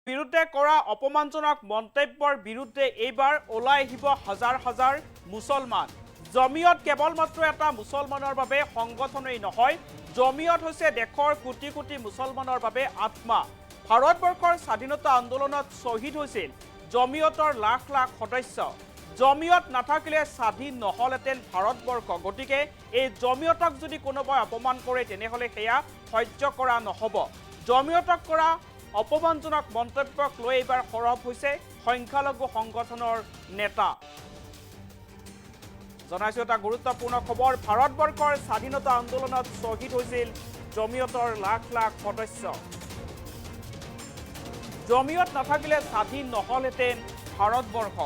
বিৰুদ্ধে কৰা অপমানজনক মন্তব্যৰ বিৰুদ্ধে এইবাৰ ওলাই আহিব হাজাৰ হাজাৰ মুছলমান। জমিয়ত কেৱল মাত্ৰ এটা মুছলমানৰ বাবে সংগঠনেই নহয়, জমিয়ত হৈছে দেশৰ কোটি কোটি মুছলমানৰ বাবে আত্মা। ভাৰতবৰ্ষৰ স্বাধীনতা আন্দোলনত শ্বহীদ হৈছিল জমিয়তৰ লাখ লাখ সদস্য। জমিয়ত নাথাকিলে স্বাধীন নহলহেঁতেন ভাৰতবৰ্ষ। গতিকে এই জমিয়তক যদি কোনোবাই অপমান কৰে তেনেহ'লে সেয়া সহ্য কৰা নহ'ব। জমিয়তক কৰা অপমানজনক মন্তব্যক লৈ এইবাৰ সৰব হৈছে সংখ্যালঘু সংগঠনৰ নেতা। জনাইছো এটা গুৰুত্বপূৰ্ণ খবৰ, ভাৰতবৰ্ষৰ স্বাধীনতা আন্দোলনত শ্বহীদ হৈছিল জমিয়তৰ লাখ লাখ সদস্য। জমিয়ত নাথাকিলে স্বাধীন নহলহেঁতেন ভাৰতবৰ্ষ।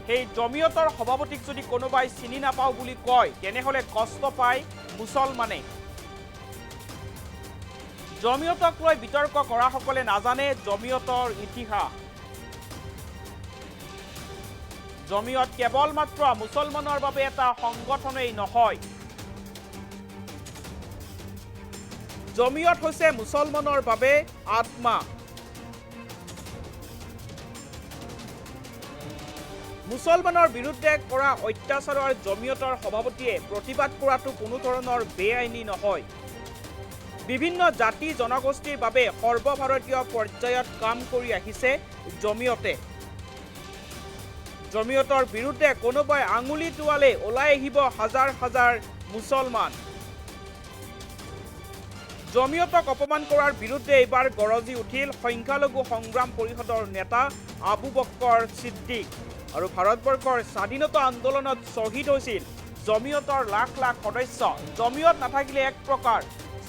সেই জমিয়তৰ সভাপতিক যদি কোনোবাই চিনি নাপাওঁ বুলি কয় তেনেহ'লে কষ্ট পায় মুছলমানে। জমিয়তক লৈ বিতৰ্ক কৰাসকলে নাজানে জমিয়তৰ ইতিহাস। জমিয়ত কেৱল মাত্ৰ মুছলমানৰ বাবে এটা সংগঠনেই নহয়, জমিয়ত হৈছে মুছলমানৰ বাবে আত্মা। মুছলমানৰ বিৰুদ্ধে কৰা অত্যাচাৰৰ জমিয়তৰ সভাপতিয়ে প্ৰতিবাদ কৰাটো কোনো ধৰণৰ বেআইনী নহয়। বিভিন্ন জাতি জনগোষ্ঠীৰ বাবে সৰ্বভাৰতীয় পৰ্যায়ত কাম কৰি আহিছে জমিয়তে। জমিয়তৰ বিৰুদ্ধে কোনোবাই আঙুলি টোৱালে ওলাই আহিব হাজাৰ হাজাৰ মুছলমান। জমিয়তক অপমান কৰাৰ বিৰুদ্ধে এইবাৰ গৰজি উঠিল সংখ্যালঘু সংগ্ৰাম পৰিষদৰ নেতা আবু বক্কৰ ছিদ্দিক। আৰু ভাৰতবৰ্ষৰ স্বাধীনতা আন্দোলনত শ্বহীদ হৈছিল জমিয়তৰ লাখ লাখ সদস্য। জমিয়ত নাথাকিলে এক প্ৰকাৰ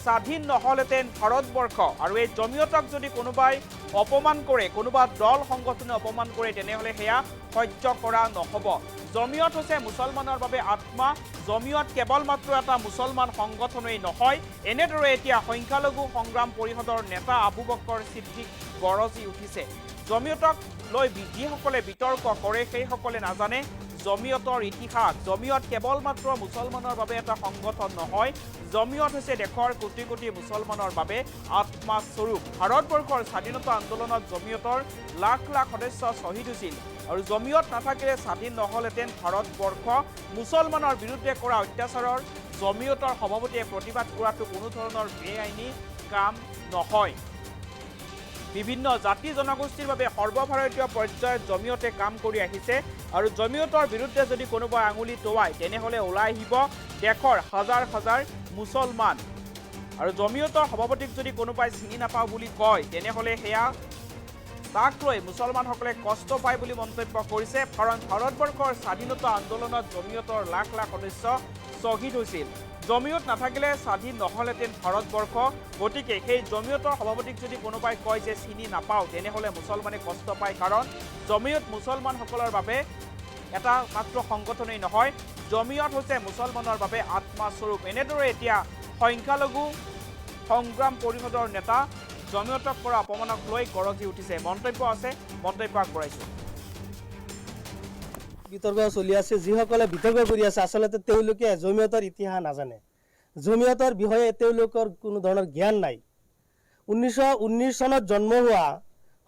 স্বাধীন নহলহেঁতেন ভাৰতবৰ্ষ। আৰু এই জমিয়তক যদি কোনোবাই অপমান কৰে, কোনোবা দল সংগঠনে অপমান কৰে তেনেহ'লে সেয়া সহ্য কৰা নহ'ব। জমিয়ত হৈছে মুছলমানৰ বাবে আত্মা। জমিয়ত কেৱল মাত্ৰ এটা মুছলমান সংগঠনেই নহয়। এনেদৰে এতিয়া সংখ্যালঘু সংগ্ৰাম পৰিষদৰ নেতা আবু বক্কৰ ছিদ্দিক গৰজি উঠিছে। জমিয়তক লৈ যিসকলে বিতৰ্ক কৰে সেইসকলে নাজানে জমিয়তৰ ইতিহাস। জমিয়ত কেৱল মাত্ৰ মুছলমানৰ বাবে এটা সংগঠন নহয়, জমিয়ত হৈছে দেশৰ কোটি কোটি মুছলমানৰ বাবে আত্মাস্বৰূপ। ভাৰতবৰ্ষৰ স্বাধীনতা আন্দোলনত জমিয়তৰ লাখ লাখ সদস্য শ্বহীদ হৈছিল। আৰু জমিয়ত নাথাকিলে স্বাধীন নহলহেঁতেন ভাৰতবৰ্ষ। মুছলমানৰ বিৰুদ্ধে কৰা অত্যাচাৰৰ জমিয়তৰ সভাপতিয়ে প্ৰতিবাদ কৰাটো কোনো ধৰণৰ বেআইনী কাম নহয়। বিভিন্ন জাতি জনগোষ্ঠীৰ বাবে সৰ্বভাৰতীয় পৰ্যায়ত জমিয়তে কাম কৰি আহিছে। আৰু জমিয়তৰ বিৰুদ্ধে যদি কোনোবাই আঙুলি টোৱায় তেনেহ'লে ওলাই আহিব দেশৰ হাজাৰ হাজাৰ মুছলমান। আৰু জমিয়তৰ সভাপতিক যদি কোনোবাই চিনি নাপাওঁ বুলি কয় তেনেহ'লে সেয়া তাক লৈ মুছলমানসকলে কষ্ট পায় বুলি মন্তব্য কৰিছে। কাৰণ ভাৰতবৰ্ষৰ স্বাধীনতা আন্দোলনত জমিয়তৰ লাখ লাখ সদস্য শ্বহীদ হৈছিল। জমিয়ত নাথাকিলে স্বাধীন নহলহেঁতেন ভাৰতবৰ্ষ। গতিকে সেই জমিয়তৰ সভাপতিক যদি কোনোবাই কয় যে চিনি নাপাওঁ তেনেহ'লে মুছলমানে কষ্ট পায়। কাৰণ জমিয়ত মুছলমানসকলৰ বাবে এটা মাত্ৰ সংগঠনেই নহয়, জমিয়ত হৈছে মুছলমানৰ বাবে আত্মাস্বৰূপ। এনেদৰে এতিয়া সংখ্যালঘু সংগ্ৰাম পৰিষদৰ নেতা জমিয়তক কৰা অপমানক লৈ গৰজি উঠিছে। মন্তব্য আছে, মন্তব্য আগবঢ়াইছোঁ। বিতৰ্ক চলি আছে, যিসকলে বিতৰ্ক কৰি আছে আচলতে তেওঁলোকে জমিয়তৰ ইতিহাস নাজানে। জমিয়তৰ বিষয়ে তেওঁলোকৰ কোনো ধৰণৰ জ্ঞান নাই। 1919 চনত জন্ম হোৱা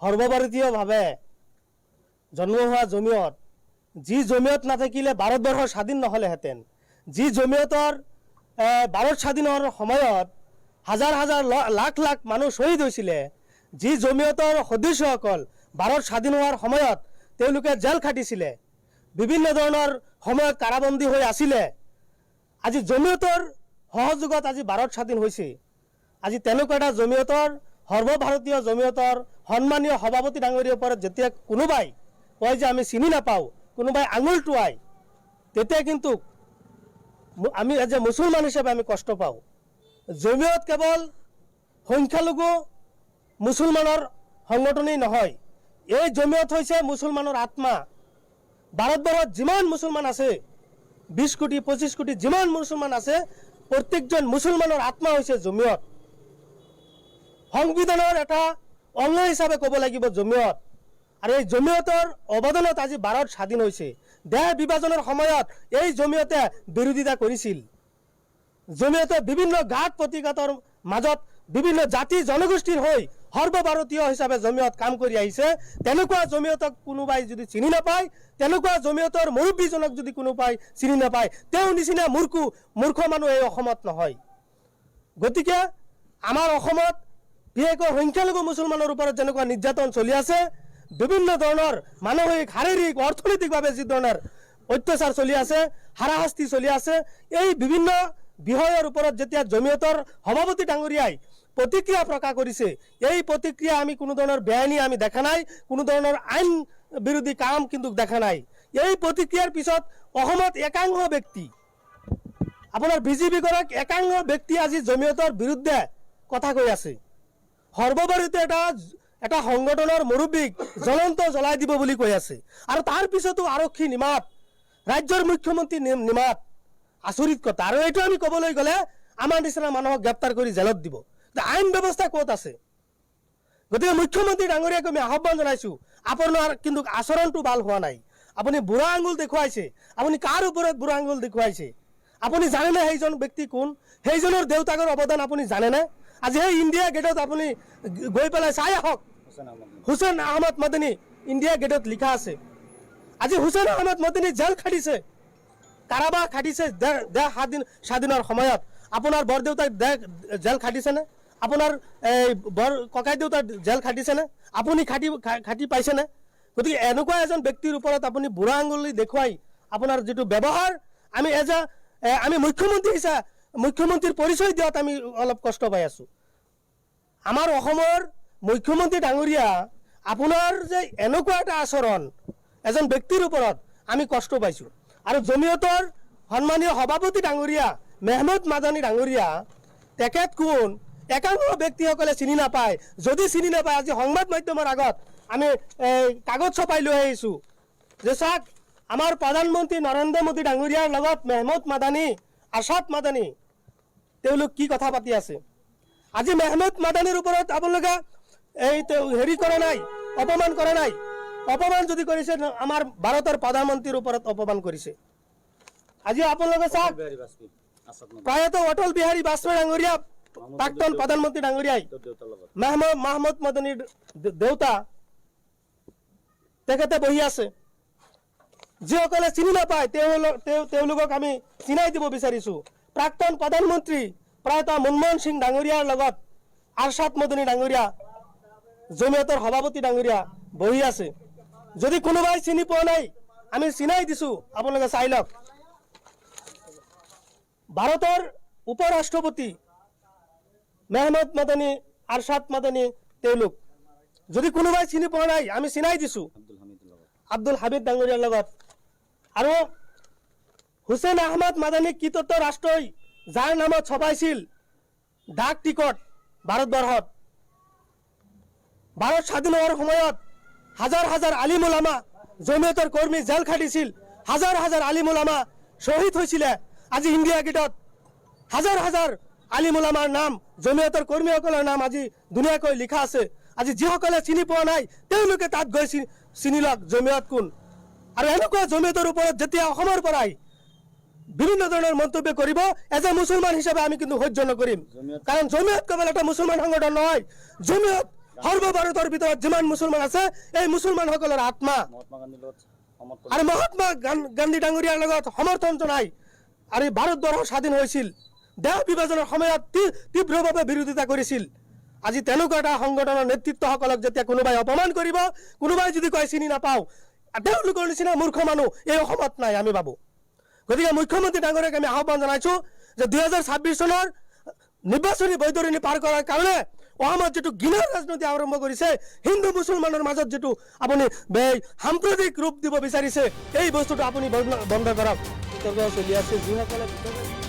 সৰ্বভাৰতীয়ভাৱে জন্ম হোৱা জমিয়ত, যি জমিয়ত নাথাকিলে ভাৰতবৰ্ষ স্বাধীন নহ'লেহেঁতেন। যি জমিয়তৰ ভাৰত স্বাধীন হোৱাৰ সময়ত হাজাৰ হাজাৰ লাখ লাখ মানুহ শ্বহীদ হৈছিলে। যি জমিয়তৰ সদস্যসকল ভাৰত স্বাধীন হোৱাৰ সময়ত তেওঁলোকে জেল খাটিছিলে, বিভিন্ন ধৰণৰ সময়ত কাৰাবন্দী হৈ আছিলে। আজি জমিয়তৰ সহযোগত আজি ভাৰত স্বাধীন হৈছে। আজি তেনেকুৱা এটা জমিয়তৰ সৰ্বভাৰতীয় জমিয়তৰ সন্মানীয় সভাপতি ডাঙৰীয়াৰ ওপৰত যেতিয়া কোনোবাই কয় যে আমি চিনি নাপাওঁ, কোনোবাই আঙুল টোৱায়, তেতিয়া কিন্তু আমি এজ এ মুছলমান হিচাপে আমি কষ্ট পাওঁ। জমিয়ত কেৱল সংখ্যালঘু মুছলমানৰ সংগঠনেই নহয়, এই জমিয়ত হৈছে মুছলমানৰ আত্মা। ভাৰতবৰ্ষত যিমান মুছলমান আছে, 20 কোটি 25 কোটি যিমান মুছলমান আছে, প্ৰত্যেকজন মুছলমানৰ আত্মা হৈছে জমিয়ত। সংবিধানৰ এটা অংগ হিচাপে ক'ব লাগিব জমিয়ত। আৰু এই জমিয়তৰ অৱদানত আজি ভাৰত স্বাধীন হৈছে। দেশ বিভাজনৰ সময়ত এই জমিয়তে বিৰোধিতা কৰিছিল। জমিয়তে বিভিন্ন ঘাত প্ৰতিঘাতৰ মাজত বিভিন্ন জাতি জনগোষ্ঠীৰ হৈ সৰ্বভাৰতীয় হিচাপে জমিয়ত কাম কৰি আহিছে তেনেকুৱা জমিয়তক কোনোবাই যদি চিনি নাপায় তেনেকুৱা জমিয়তৰ মুৰব্বীজনক যদি কোনোবাই চিনি নাপায় তেওঁ নিচিনা মূৰ্খ মানুহ এই অসমত নহয় গতিকে আমাৰ অসমত বিশেষকৈ সংখ্যালঘু মুছলমানৰ ওপৰত যেনেকুৱা নিৰ্যাতন চলি আছে বিভিন্ন ধৰণৰ মানসিক শাৰীৰিক অৰ্থনৈতিকভাৱে যি ধৰণৰ অত্যাচাৰ চলি আছে হাৰাশাস্তি চলি আছে এই বিভিন্ন বিষয়ৰ ওপৰত যেতিয়া জমিয়তৰ সভাপতি ডাঙৰীয়াই প্ৰতিক্ৰিয়া প্ৰকাশ কৰিছে এই প্ৰতিক্ৰিয়া আমি কোনো ধৰণৰ বেআইনী আমি দেখা নাই কোনো ধৰণৰ আইন বিৰোধী কাম কিন্তু দেখা নাই এই প্ৰতিক্ৰিয়াৰ পিছত অসমত একাংশ ব্যক্তি আপোনাৰ বিজেপি গৰাক একাংশ ব্যক্তি আজি জমিয়তৰ বিৰুদ্ধে কথা কৈ আছে সৰ্বভাৰতীয় এটা সংগঠনৰ মুৰব্বীক জ্বলন্ত জ্বলাই দিব বুলি কৈ আছে আৰু তাৰ পিছতো আৰক্ষী নিমাত ৰাজ্যৰ মুখ্যমন্ত্ৰী নিমাত আচৰিত কথা আৰু এইটো আমি ক'বলৈ গ'লে আমাৰ নিচিনা মানুহক গ্ৰেপ্তাৰ কৰি জেলত দিব আইন ব্যৱস্থা ক'ত আছে গতিকে মুখ্যমন্ত্ৰী ডাঙৰীয়াক আমি আহ্বান জনাইছোঁ আপোনাৰ কিন্তু আচৰণটো ভাল হোৱা নাই আপুনি বুঢ়া আঙুল দেখুৱাইছে আপুনি কাৰ ওপৰত বুঢ়া আঙুল দেখুৱাইছে আপুনি জানেনে সেইজন ব্যক্তি কোন সেইজনৰ দেউতাকৰ অৱদান আপুনি জানেনে আজি সেই ইণ্ডিয়া গেটত আপুনি গৈ পেলাই চাই আহক হুছেইন আহমদ মদনী ইণ্ডিয়া গেটত লিখা আছে আজি হুছেইন আহমদ মদনী জেল খাটিছে কাৰাবাস খাটিছে দেশ স্বাধীনৰ সময়ত আপোনাৰ বৰদেউতাক জেল খাটিছেনে আপোনাৰ বৰ ককাই দেউতাক জেল খাটিছেনে আপুনি খাটি পাইছেনে গতিকে এনেকুৱা এজন ব্যক্তিৰ ওপৰত আপুনি বুঢ়া আঙুলি দেখুৱাই আপোনাৰ যিটো ব্যৱহাৰ আমি মুখ্যমন্ত্ৰী হিচাপে মুখ্যমন্ত্ৰীৰ পৰিচয় দিয়াত আমি অলপ কষ্ট পাই আছোঁ আমাৰ অসমৰ মুখ্যমন্ত্ৰী ডাঙৰীয়া আপোনাৰ যে এনেকুৱা এটা আচৰণ এজন ব্যক্তিৰ ওপৰত আমি কষ্ট পাইছোঁ আৰু জমিয়তৰ সন্মানীয় সভাপতি ডাঙৰীয়া মেহমুদ মাদানী ডাঙৰীয়া তেখেত কোন একাংশ ব্যক্তিসকলে চিনি নাপায় যদি চিনি নাপায় আজি সংবাদ মাধ্যমৰ আগত আমি কাগজ ছপাই লৈ আহিছোঁ যে চাওক আমাৰ প্ৰধানমন্ত্ৰী নৰেন্দ্ৰ মোদী ডাঙৰীয়াৰ লগত মেহমুদ মাদানী আৰশ্বাদ মাদানী তেওঁলোক কি কথা পাতি আছে আজি মেহমুদ মাদানীৰ ওপৰত আপোনালোকে হেৰি কৰা নাই অপমান যদি কৰিছে আমাৰ ভাৰতৰ প্ৰধানমন্ত্ৰীৰ ওপৰত অপমান কৰিছে আজি আপোনালোকে চাওক প্ৰায়ত অটল বিহাৰী বাজপেয়ী ডাঙৰীয়া প্ৰাক্তন প্ৰধানমন্ত্ৰী ডাঙৰীয়াই মাহমুদ মাদানীৰ দেউতা তেখেতে বহি আছে যিসকলে চিনি নাপায় তেওঁলোকক আমি চিনাই দিব বিচাৰিছোঁ প্ৰাক্তন প্ৰধানমন্ত্ৰী প্ৰায়ত মনমোহন সিং ডাঙৰীয়াৰ লগত আৰশ্বাদ মদনী ডাঙৰীয়া জমিয়তৰ সভাপতি ডাঙৰীয়া বহি আছে যদি কোনোবাই চিনি পোৱা নাই আমি চিনাই দিছোঁ আপোনালোকে চাই লওক ভাৰতৰ উপ ৰাষ্ট্ৰপতি মেহমুদ মাদানী আৰশ্বাদ মাদানী তেওঁলোক যদি কোনোবাই চিনি পোৱা নাই আমি চিনাই দিছোঁ আব্দুল হামিদ ডাঙৰীয়াৰ লগত আৰু হুছেইন আহমদ মাদানী কৃতত্ব ৰাষ্ট্ৰই যাৰ নামত ছপাইছিল ডাক টিকট ভাৰতবৰ্ষত ভাৰত স্বাধীন হোৱাৰ সময়ত হাজাৰ হাজাৰ আলিম উলামা জমিয়তৰ কৰ্মী জেল খাটিছিল হাজাৰ হাজাৰ আলিম উলামা শ্বহীদ হৈছিলে আজি ইণ্ডিয়া গেটত হাজাৰ হাজাৰ আলিম উলামাৰ নাম জমিয়তৰ কৰ্মীসকলৰ নাম আজি ধুনীয়াকৈ লিখা আছে আজি যিসকলে চিনি পোৱা নাই তেওঁলোকে তাত গৈ চিনি লওক জমিয়ত কোন আৰু এনেকুৱা জমিয়তৰ ওপৰত যেতিয়া অসমৰ পৰাই বিভিন্ন ধৰণৰ মন্তব্য কৰিব এজন মুছলমান হিচাপে আমি কিন্তু সহ্য নকৰিম কাৰণ জমিয়ত কেৱল এটা মুছলমান সংগঠন নহয় জমিয়ত সৰ্বভাৰতৰ ভিতৰত যিমান মুছলমান আছে এই মুছলমানসকলৰ আত্মা আৰু মহাত্মা গান্ধী ডাঙৰীয়াৰ লগত সমৰ্থন জনাই আৰু ভাৰতবৰ্ষ স্বাধীন হৈছিল দেশ বিভাজনৰ সময়ত তীব্ৰভাৱে বিৰোধিতা কৰিছিল আজি তেনেকুৱা এটা সংগঠনৰ নেতৃত্বসকলক যেতিয়া কোনোবাই অপমান কৰিব কোনোবাই যদি কয় চিনি নাপাওঁ তেওঁলোকৰ নিচিনা মূৰ্খ মানুহ এই অসমত নাই আমি ভাবোঁ গতিকে মুখ্যমন্ত্ৰী ডাঙৰীয়াক আমি আহ্বান জনাইছোঁ যে 2026 চনৰ নিৰ্বাচনী বৈতৰণি পাৰ কৰাৰ কাৰণে অসমত যিটো ঘৃণাৰ ৰাজনীতি আৰম্ভ কৰিছে হিন্দু মুছলমানৰ মাজত যিটো আপুনি সাম্প্ৰদায়িক ৰূপ দিব বিচাৰিছে এই বস্তুটো আপুনি বন্ধ কৰক চলি আছে যিসকলে